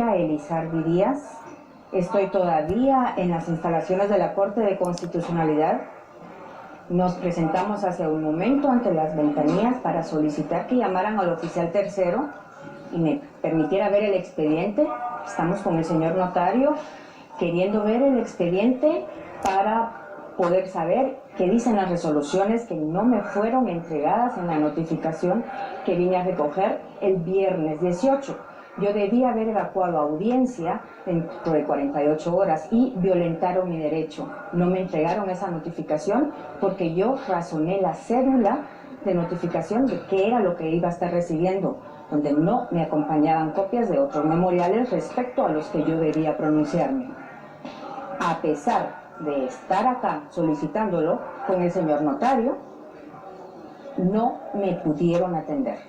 Elizardi Díaz. Estoy todavía en las instalaciones de la Corte de Constitucionalidad. Nos presentamos hace un momento ante las ventanillas para solicitar que llamaran al oficial tercero y me permitiera ver el expediente. Estamos con el señor notario queriendo ver el expediente para poder saber qué dicen las resoluciones que no me fueron entregadas en la notificación que vine a recoger el viernes 18. Yo debía haber evacuado a audiencia dentro de 48 horas y violentaron mi derecho. No me entregaron esa notificación porque yo razoné la cédula de notificación de qué era lo que iba a estar recibiendo, donde no me acompañaban copias de otros memoriales respecto a los que yo debía pronunciarme. A pesar de estar acá solicitándolo con el señor notario, no me pudieron atender.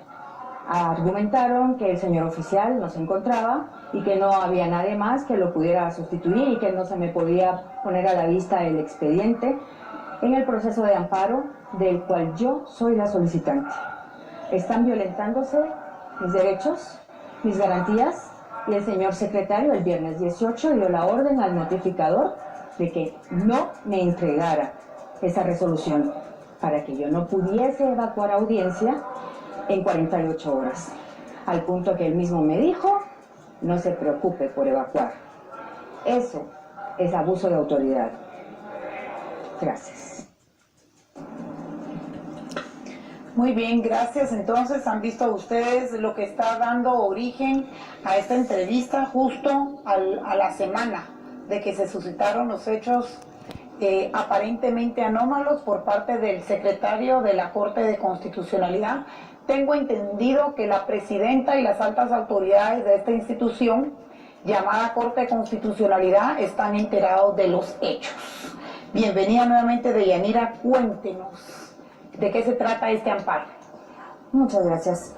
Argumentaron que el señor oficial no se encontraba y que no había nadie más que lo pudiera sustituir y que no se me podía poner a la vista el expediente en el proceso de amparo del cual yo soy la solicitante. Están violentándose mis derechos, mis garantías, y el señor secretario el viernes 18 dio la orden al notificador de que no me entregara esa resolución para que yo no pudiese evacuar audiencia en 48 horas, al punto que él mismo me dijo, no se preocupe por evacuar. Eso es abuso de autoridad. Gracias. Muy bien, gracias. Entonces, han visto ustedes lo que está dando origen a esta entrevista justo a la semana de que se suscitaron los hechos aparentemente anómalos por parte del secretario de la Corte de Constitucionalidad. Tengo entendido que la presidenta y las altas autoridades de esta institución, llamada Corte de Constitucionalidad, están enterados de los hechos. Bienvenida nuevamente, Deyanira, cuéntenos de qué se trata este amparo. Muchas gracias.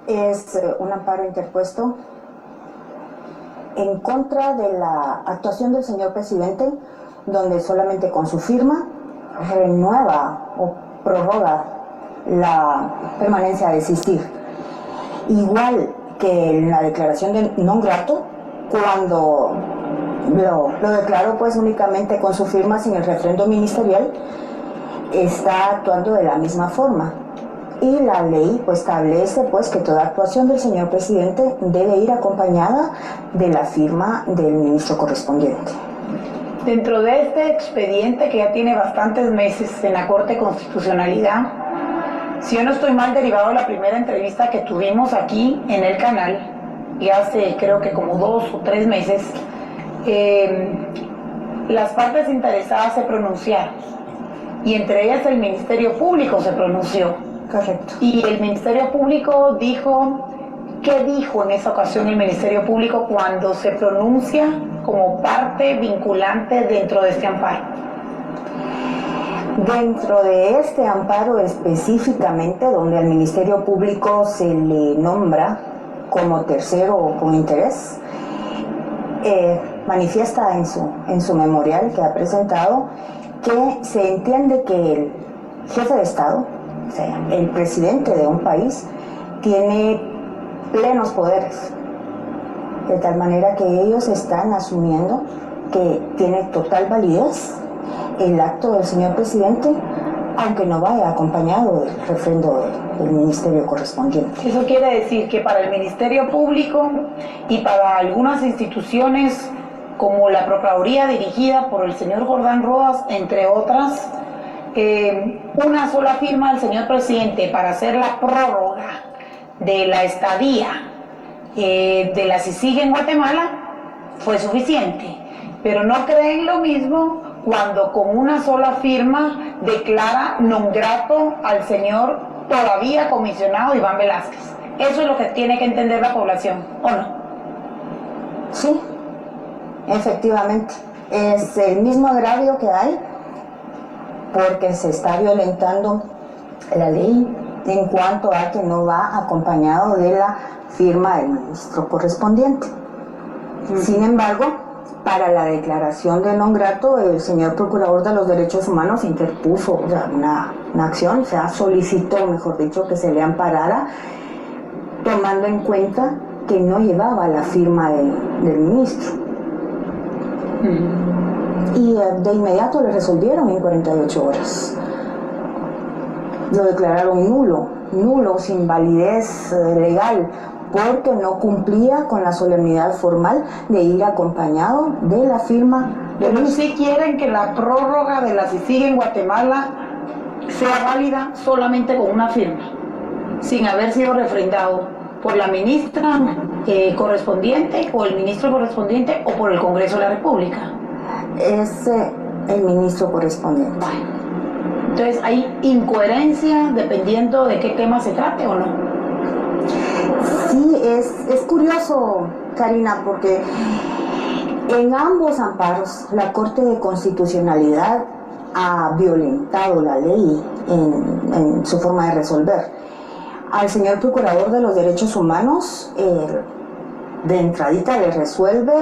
Es un amparo interpuesto en contra de la actuación del señor presidente, donde solamente con su firma renueva o prorroga la permanencia de existir. Igual que en la declaración de non grato, cuando lo declaró pues únicamente con su firma sin el refrendo ministerial, está actuando de la misma forma. Y la ley pues establece pues que toda actuación del señor presidente debe ir acompañada de la firma del ministro correspondiente. Dentro de este expediente que ya tiene bastantes meses en la Corte de Constitucionalidad, si yo no estoy mal, derivado de la primera entrevista que tuvimos aquí en el canal, y hace creo que como 2 o 3 meses, las partes interesadas se pronunciaron, y entre ellas el Ministerio Público se pronunció. Correcto. Y el Ministerio Público dijo, ¿qué dijo en esa ocasión el Ministerio Público cuando se pronuncia como parte vinculante dentro de este amparo? Dentro de este amparo específicamente, donde al Ministerio Público se le nombra como tercero o con interés, manifiesta en su memorial que ha presentado que se entiende que el jefe de Estado, o sea, el presidente de un país, tiene plenos poderes, de tal manera que ellos están asumiendo que tiene total validez el acto del señor presidente, aunque no vaya acompañado del refrendo del ministerio correspondiente. Eso quiere decir que para el Ministerio Público y para algunas instituciones como la Procuraduría dirigida por el señor Jordán Rodas, entre otras, una sola firma del señor presidente para hacer la prórroga de la estadía de la CICIG en Guatemala fue suficiente, pero no creen lo mismo cuando con una sola firma declara non grato al señor todavía comisionado Iván Velázquez. Eso es lo que tiene que entender la población, ¿o no? Sí, efectivamente. Es el mismo agravio que hay porque se está violentando la ley en cuanto a que no va acompañado de la firma del ministro correspondiente. Sin embargo, para la declaración de non grato, el señor Procurador de los Derechos Humanos interpuso una acción, o sea, solicitó, mejor dicho, que se le amparara, tomando en cuenta que no llevaba la firma del ministro. Y de inmediato le resolvieron en 48 horas. Lo declararon nulo, sin validez legal, porque no cumplía con la solemnidad formal de ir acompañado de la firma del Pero ministro. sí quieren que la prórroga de la CICIG en Guatemala sea válida solamente con una firma, sin haber sido refrendado por la ministra correspondiente o el ministro correspondiente o por el Congreso de la República. Es el ministro correspondiente. Bueno, entonces hay incoherencia dependiendo de qué tema se trate o no. Sí, es curioso, Karina, porque en ambos amparos la Corte de Constitucionalidad ha violentado la ley en su forma de resolver. Al señor Procurador de los Derechos Humanos, de entradita le resuelve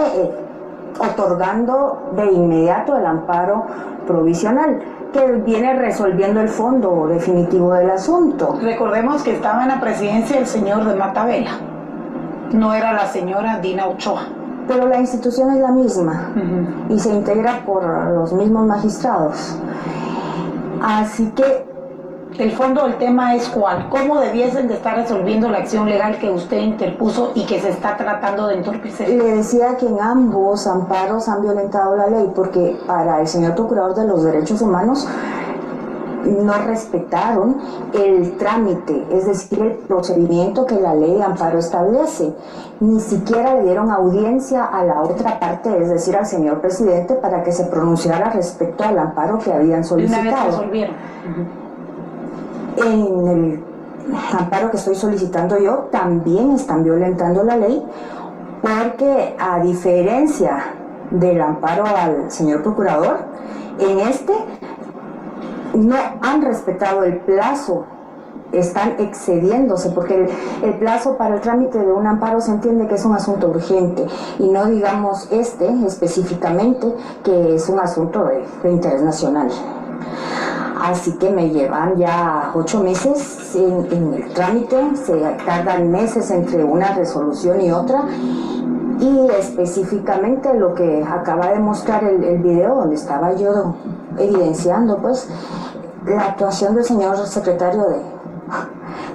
otorgando de inmediato el amparo provisional, que viene resolviendo el fondo definitivo del asunto. Recordemos que estaba en la presidencia el señor de Matavela, no era la señora Dina Ochoa. Pero la institución es la misma y se integra por los mismos magistrados. Así que el fondo del tema es cuál, cómo debiesen de estar resolviendo la acción legal que usted interpuso y que se está tratando de entorpecer. le decía que en ambos amparos han violentado la ley, porque para el señor Procurador de los Derechos Humanos no respetaron el trámite, es decir, el procedimiento que la ley de amparo establece. Ni siquiera le dieron audiencia a la otra parte, es decir, al señor presidente, para que se pronunciara respecto al amparo que habían solicitado. Una vez resolvieron. En el amparo que estoy solicitando yo también están violentando la ley, porque a diferencia del amparo al señor procurador, en este no han respetado el plazo, están excediéndose, porque el plazo para el trámite de un amparo se entiende que es un asunto urgente, y no digamos específicamente que es un asunto de interés nacional. Así que me llevan ya 8 meses en el trámite, se tardan meses entre una resolución y otra, y específicamente lo que acaba de mostrar el video donde estaba yo evidenciando pues la actuación del señor secretario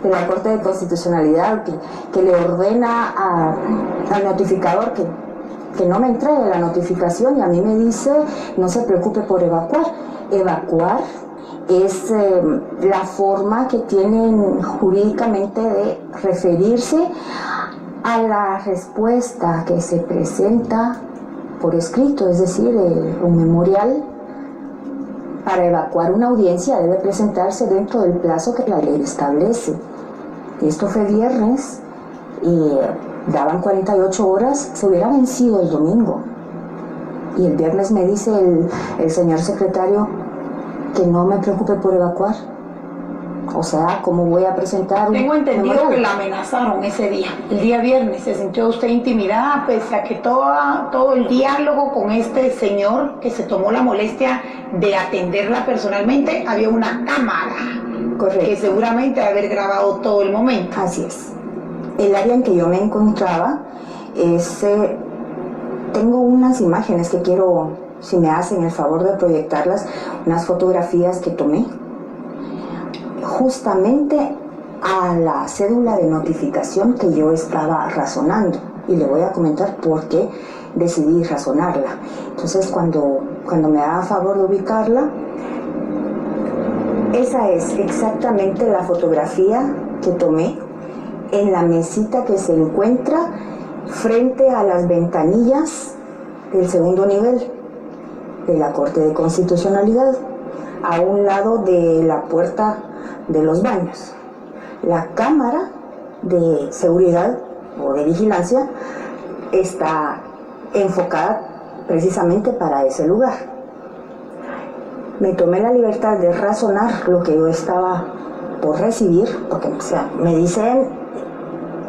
de la Corte de Constitucionalidad, que le ordena al notificador que no me entregue la notificación, y a mí me dice no se preocupe por evacuar es la forma que tienen jurídicamente de referirse a la respuesta que se presenta por escrito, es decir, un memorial. Para evacuar una audiencia debe presentarse dentro del plazo que la ley establece. Esto fue viernes y daban 48 horas, se hubiera vencido el domingo. Y el viernes me dice el señor secretario que no me preocupe por evacuar. O sea, ¿cómo voy a presentar? Tengo entendido que la amenazaron ese día, el día viernes. ¿Se sintió usted intimidada pese a que todo el diálogo con este señor que se tomó la molestia de atenderla personalmente, había una cámara? Correcto. Que seguramente debe haber grabado todo el momento? Así es. El área en que yo me encontraba es... tengo unas imágenes que quiero, si me hacen el favor de proyectarlas, unas fotografías que tomé justamente a la cédula de notificación que yo estaba razonando, y le voy a comentar por qué decidí razonarla. Entonces cuando me da favor de ubicarla, esa es exactamente la fotografía que tomé en la mesita que se encuentra frente a las ventanillas del segundo nivel de la Corte de Constitucionalidad, a un lado de la puerta de los baños. La cámara de seguridad o de vigilancia está enfocada precisamente para ese lugar. Me tomé la libertad de razonar lo que yo estaba por recibir, porque me dicen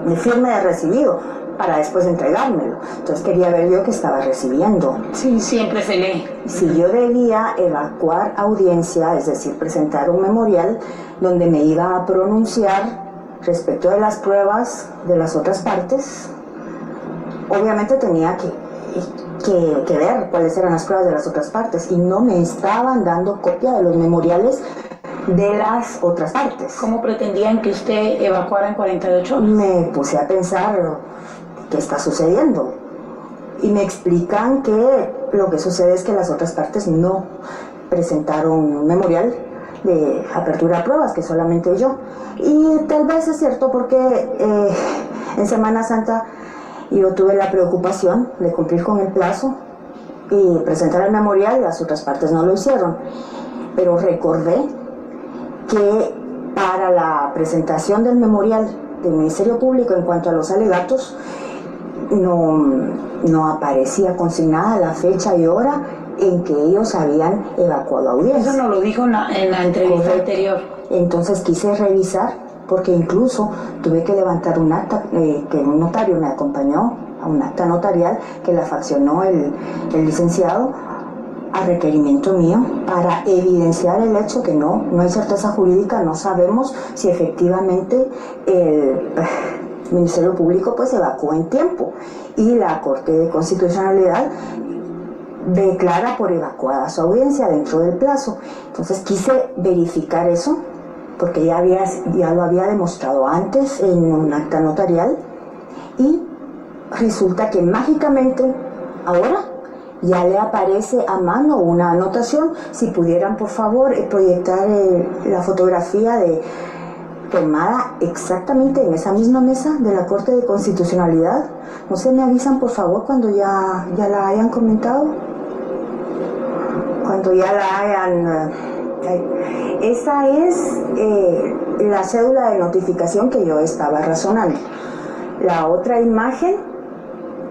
de firme de recibido para después entregármelo. Entonces quería ver yo qué estaba recibiendo. Sí, siempre se lee. Si yo debía evacuar audiencia, es decir, presentar un memorial donde me iba a pronunciar respecto de las pruebas de las otras partes, obviamente tenía que ver cuáles eran las pruebas de las otras partes y no me estaban dando copia de los memoriales de las otras partes. ¿Cómo pretendían que usted evacuara en 48 horas? Me puse a pensar qué está sucediendo y me explican que lo que sucede es que las otras partes no presentaron un memorial de apertura a pruebas, que solamente yo. Y tal vez es cierto porque en Semana Santa yo tuve la preocupación de cumplir con el plazo y presentar el memorial y las otras partes no lo hicieron. Pero recordé que para la presentación del memorial del Ministerio Público en cuanto a los alegatos no aparecía consignada la fecha y hora en que ellos habían evacuado audiencia. Eso nos lo dijo en la entrevista anterior. Entonces quise revisar, porque incluso tuve que levantar un acta, que un notario me acompañó a un acta notarial que la faccionó el licenciado a requerimiento mío para evidenciar el hecho que no hay certeza jurídica, no sabemos si efectivamente el Ministerio Público pues evacuó en tiempo y la Corte de Constitucionalidad declara por evacuada su audiencia dentro del plazo. Entonces quise verificar eso porque ya lo había demostrado antes en un acta notarial y resulta que mágicamente ahora ya le aparece a mano una anotación. Si pudieran por favor proyectar la fotografía tomada exactamente en esa misma mesa de la Corte de Constitucionalidad. No sé, me avisan por favor cuando ya la hayan comentado, cuando ya la hayan. Esa es la cédula de notificación que yo estaba razonando. La otra imagen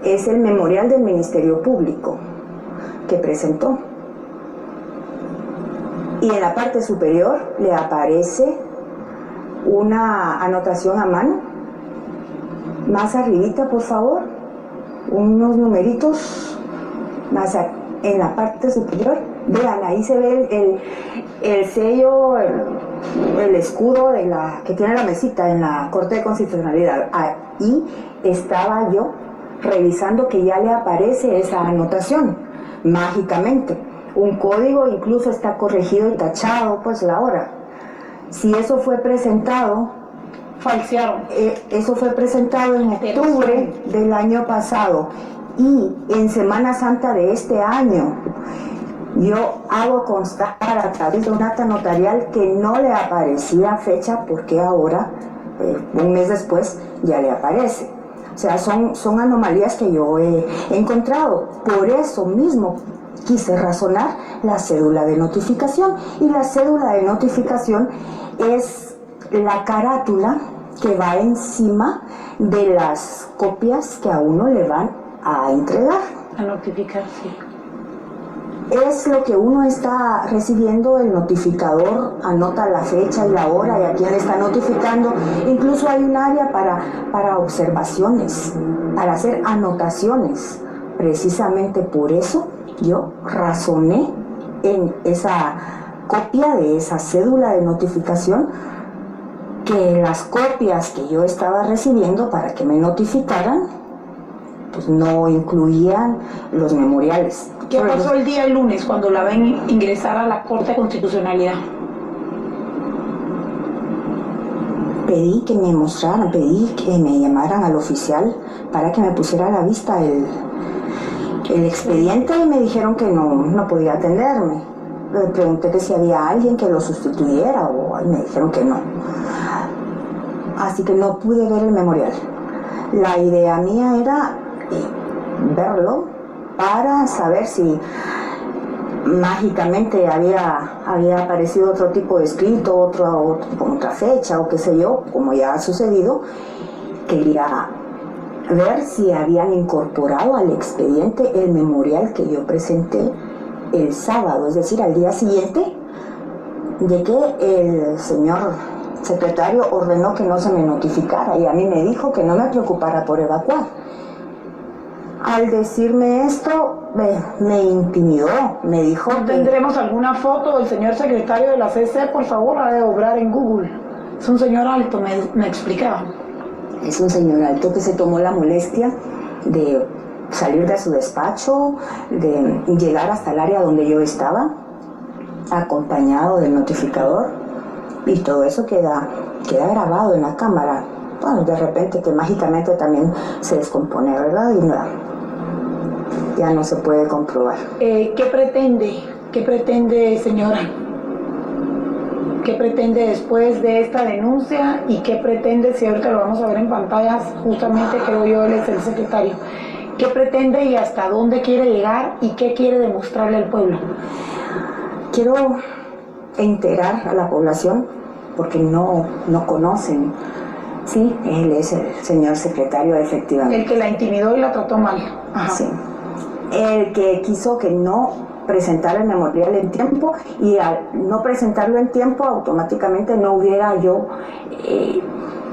es el memorial del Ministerio Público que presentó. Y en la parte superior le aparece una anotación a mano. Más arribita, por favor, unos numeritos más en la parte superior. Vean, ahí se ve el sello, el escudo que tiene la mesita en la Corte de Constitucionalidad. Ahí estaba yo revisando que ya le aparece esa anotación, mágicamente. Un código incluso está corregido y tachado, pues la hora. Si eso fue presentado, falsearon. Eso fue presentado en octubre del año pasado y en Semana Santa de este año yo hago constar a través de un acta notarial que no le aparecía fecha porque ahora, un mes después, ya le aparece. O sea, son anomalías que yo he encontrado. Por eso mismo quise razonar la cédula de notificación. Y la cédula de notificación es la carátula que va encima de las copias que a uno le van a entregar. A notificar, sí. Es lo que uno está recibiendo, el notificador anota la fecha y la hora y a quién le está notificando. Incluso hay un área para observaciones, para hacer anotaciones. Precisamente por eso yo razoné en esa copia de esa cédula de notificación que las copias que yo estaba recibiendo para que me notificaran pues no incluían los memoriales. ¿Qué pasó el día lunes cuando la ven ingresar a la Corte de Constitucionalidad? Pedí que me mostraran, pedí que me llamaran al oficial para que me pusiera a la vista el expediente y me dijeron que no podía atenderme. Le pregunté que si había alguien que lo sustituyera y me dijeron que no. Así que no pude ver el memorial. La idea mía era verlo para saber si mágicamente había aparecido otro tipo de escrito, con otra fecha o qué sé yo, como ya ha sucedido. Quería ver si habían incorporado al expediente el memorial que yo presenté el sábado, es decir, al día siguiente de que el señor secretario ordenó que no se me notificara y a mí me dijo que no me preocupara por evacuar. Al decirme esto, me intimidó, me dijo ¿No tendremos alguna foto del señor secretario de la CC? Por favor, ha de obrar en Google. Es un señor alto, me explicaba. Es un señor alto que se tomó la molestia de salir de su despacho, de llegar hasta el área donde yo estaba, acompañado del notificador, y todo eso queda grabado en la cámara. Bueno, de repente que mágicamente también se descompone, ¿verdad? Y ya no se puede comprobar. ¿Qué pretende, señora? ¿Qué pretende después de esta denuncia y qué pretende, si ahorita lo vamos a ver en pantallas, justamente creo yo él es el secretario, qué pretende y hasta dónde quiere llegar y qué quiere demostrarle al pueblo? Quiero enterar a la población, porque no conocen. Sí, él es el señor secretario, efectivamente. El que la intimidó y la trató mal. Ajá. Sí. El que quiso que no presentar el memorial en tiempo, y al no presentarlo en tiempo automáticamente no hubiera yo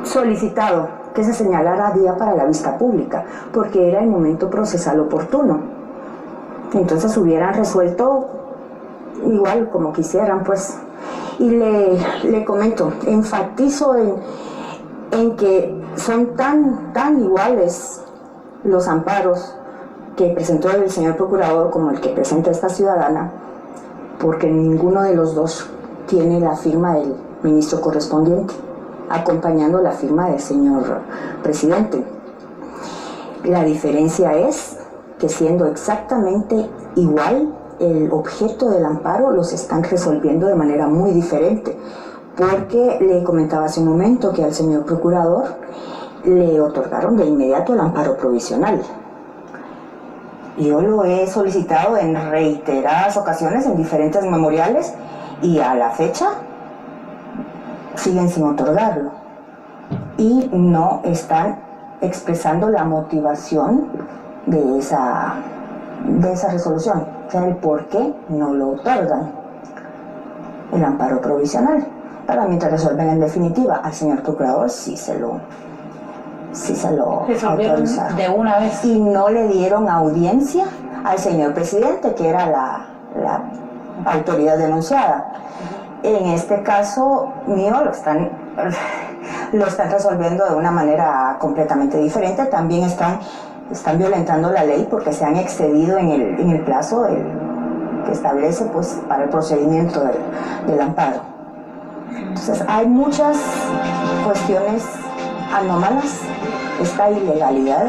solicitado que se señalara día para la vista pública, porque era el momento procesal oportuno. Entonces hubieran resuelto igual como quisieran, pues. Y le comento, enfatizo en que son tan iguales los amparos que presentó el señor procurador como el que presenta esta ciudadana, porque ninguno de los dos tiene la firma del ministro correspondiente, acompañando la firma del señor presidente. La diferencia es que, siendo exactamente igual el objeto del amparo, los están resolviendo de manera muy diferente, porque le comentaba hace un momento que al señor procurador le otorgaron de inmediato el amparo provisional. Yo lo he solicitado en reiteradas ocasiones en diferentes memoriales y a la fecha siguen sin otorgarlo y no están expresando la motivación de esa resolución, o sea, el por qué no lo otorgan el amparo provisional. Para mientras resuelven en definitiva, al señor procurador sí se lo autorizaron de una vez. Y no le dieron audiencia al señor presidente, que era la autoridad denunciada. En este caso mío lo están resolviendo de una manera completamente diferente. También están violentando la ley porque se han excedido en el plazo que establece, pues, para el procedimiento del amparo. Entonces hay muchas cuestiones anómalas, esta ilegalidad.